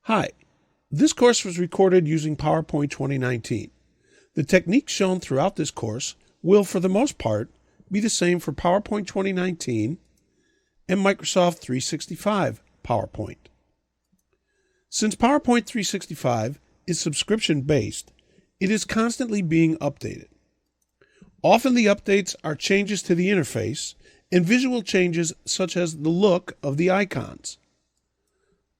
Hi, this course was recorded using PowerPoint 2019. The techniques shown throughout this course will, for the most part, be the same for PowerPoint 2019 and Microsoft 365 PowerPoint. Since PowerPoint 365 is subscription-based, it is constantly being updated. Often the updates are changes to the interface and visual changes such as the look of the icons.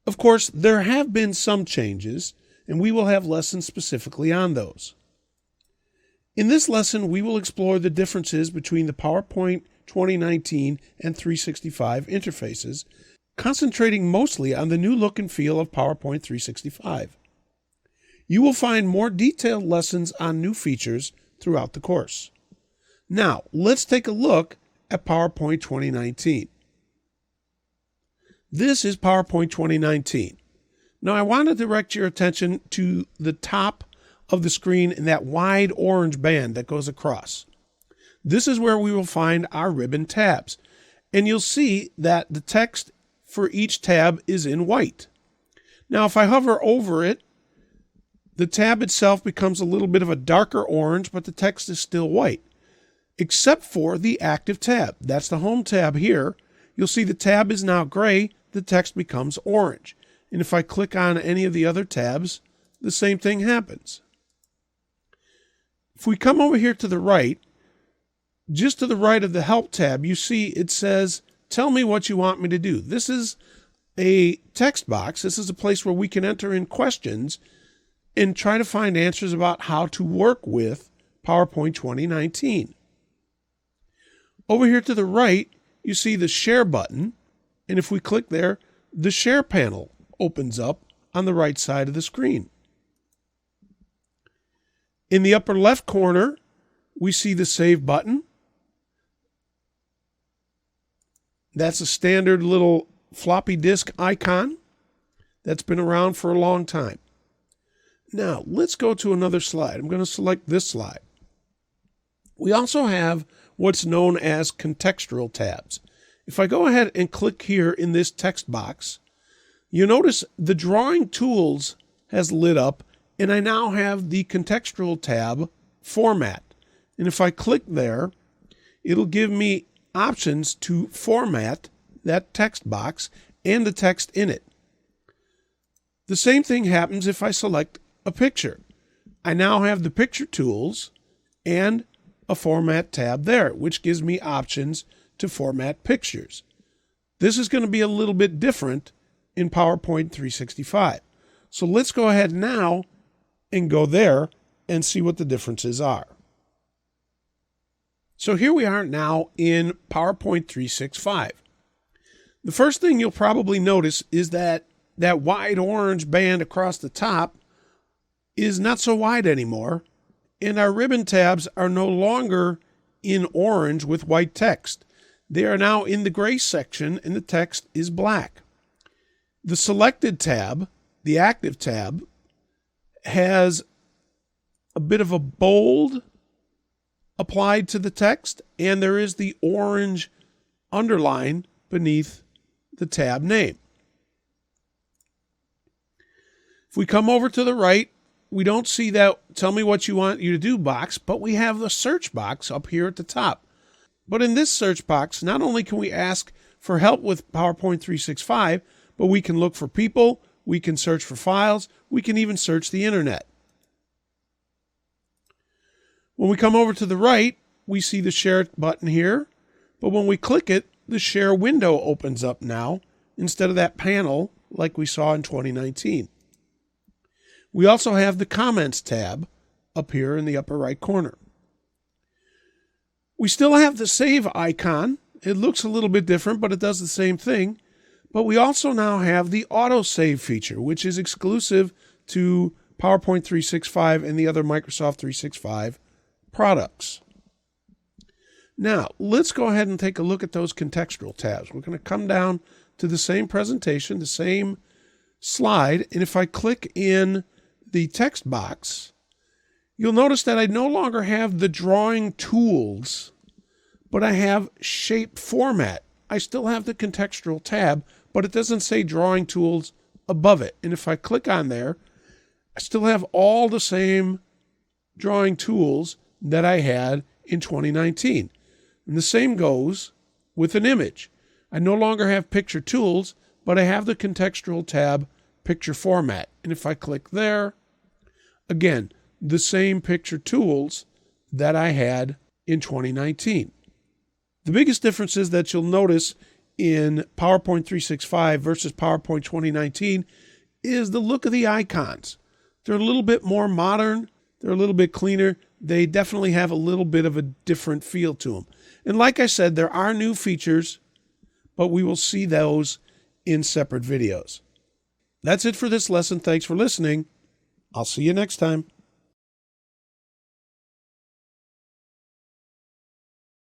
Of course, there have been some changes, and we will have lessons specifically on those. In this lesson, we will explore the differences between the PowerPoint 2019 and 365 interfaces, concentrating mostly on the new look and feel of PowerPoint 365. You will find more detailed lessons on new features throughout the course. Now, let's take a look at PowerPoint 2019. This is PowerPoint 2019. Now, I want to direct your attention to the top of the screen in that wide orange band that goes across. This is where we will find our ribbon tabs, and you'll see that the text for each tab is in white. Now, if I hover over it, the tab itself becomes a little bit of a darker orange, but the text is still white, except for the active tab. That's the home tab here. You'll see the tab is now gray, the text becomes orange. And if I click on any of the other tabs, the same thing happens. If we come over here to the right, just to the right of the Help tab, you see it says, "Tell me what you want me to do." This is a text box. This is a place where we can enter in questions and try to find answers about how to work with PowerPoint 2019. Over here to the right, you see the Share button, and if we click there, the Share panel opens up on the right side of the screen. In the upper left corner, we see the Save button. That's a standard little floppy disk icon that's been around for a long time. Now, let's go to another slide. I'm going to select this slide. We also have what's known as contextual tabs. If I go ahead and click here in this text box, you notice the Drawing Tools has lit up, and I now have the contextual tab Format. And if I click there, it'll give me options to format that text box and the text in it. The same thing happens if I select a picture. I now have the Picture Tools and a Format tab there, which gives me options to format pictures. This is going to be a little bit different in PowerPoint 365. So let's go ahead now and go there and see what the differences are. So here we are now in PowerPoint 365. The first thing you'll probably notice is that that wide orange band across the top is not so wide anymore, and our ribbon tabs are no longer in orange with white text. They are now in the gray section, and the text is black. The Selected tab, the Active tab, has a bit of a bold applied to the text, and there is the orange underline beneath the tab name. If we come over to the right, we don't see that "Tell me what you want you to do" box, but we have the search box up here at the top. But in this search box, not only can we ask for help with PowerPoint 365, but we can look for people, we can search for files, we can even search the internet. When we come over to the right, we see the Share button here, but when we click it, the Share window opens up now instead of that panel like we saw in 2019. We also have the Comments tab up here in the upper right corner. We still have the Save icon. It looks a little bit different, but it does the same thing. But we also now have the Auto Save feature, which is exclusive to PowerPoint 365 and the other Microsoft 365 products. Now, let's go ahead and take a look at those contextual tabs. We're going to come down to the same presentation, the same slide, and if I click in the text box, you'll notice that I no longer have the Drawing Tools, but I have Shape Format. I still have the contextual tab, but it doesn't say Drawing Tools above it. And if I click on there, I still have all the same drawing tools that I had in 2019. And the same goes with an image. I no longer have picture tools, but I have the contextual tab picture format. And if I click there, again, the same picture tools that I had in 2019. The biggest differences that you'll notice in PowerPoint 365 versus PowerPoint 2019 is the look of the icons. They're a little bit more modern. They're a little bit cleaner. They definitely have a little bit of a different feel to them. And like I said, there are new features, but we will see those in separate videos. That's it for this lesson. Thanks for listening. I'll see you next time.